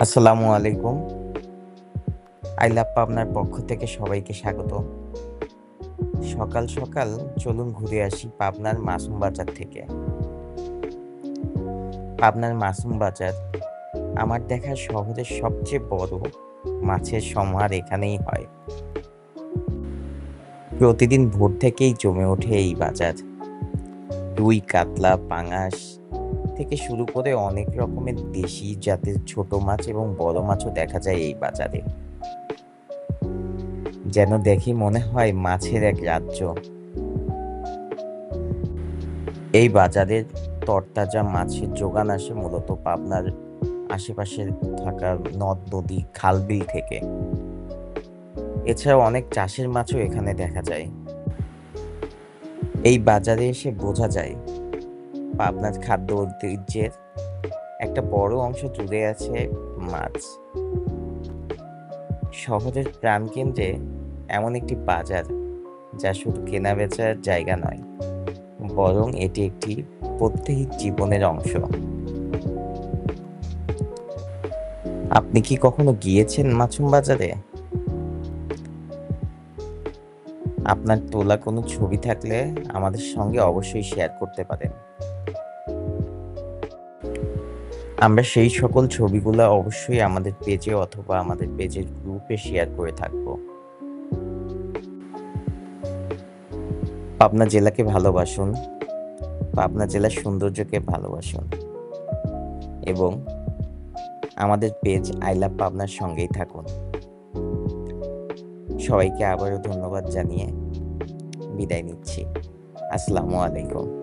আসসালামু আলাইকুম। I love পাবনার পক্ষ থেকে সবাইকে স্বাগত। সকাল সকাল চলুন ঘুরে আসি পাবনার মাসুম বাজার থেকে। পাবনার মাসুম বাজার আমার দেখা শহরের সবচেয়ে বড় মাছের সমাহার এখানেই হয়। প্রতিদিন ভোর থেকেই জমে ওঠে এই বাজার। রুই, কাতলা, পাঙাশ থেকে শুরু করে অনেক রকমের দেশি জাতের ছোট মাছ এবং বড় মাছও দেখা যায় এই বাজারে। যেন দেখে মনে হয় মাছের এক রাজ্য। এই বাজারের তরতাজা মাছের যোগান আসে মূলত পাবনার আশেপাশে থাকা নদ-নদী, খাল-বিল থেকে। এছাড়াও অনেক চাষের মাছও এখানে দেখা যায়। এই বাজারে এসে বোঝা যায় পাবনার খাদ্য ঐতিহ্যের একটা বড় অংশ জুড়ে আছে মাছ। শহরের প্রাণকেন্দ্রে এমন একটি বাজার যা শুধু কেনাবেচার জায়গা নয়, বরং এটি একটি প্রত্যেক জীবনের অংশ। আপনি কি কখনো গিয়েছেন মাছুম বাজারে? আপনার তোলা কোনো ছবি থাকলে আমাদের সঙ্গে অবশ্যই শেয়ার করতে পারেন। আমরা সেই সকল ছবিগুলো অবশ্যই আমাদের পেজে অথবা আমাদের পেজের গ্রুপে শেয়ার করে থাকব। পাবনা জেলাকে ভালোবাসুন, পাবনা জেলার সৌন্দর্যকে ভালোবাসুন এবং আমাদের পেজ আই লাভ পাবনার সঙ্গেই থাকুন। সবাইকে আবারও ধন্যবাদ জানিয়ে বিদায় নিচ্ছি। আসসালামু আলাইকুম।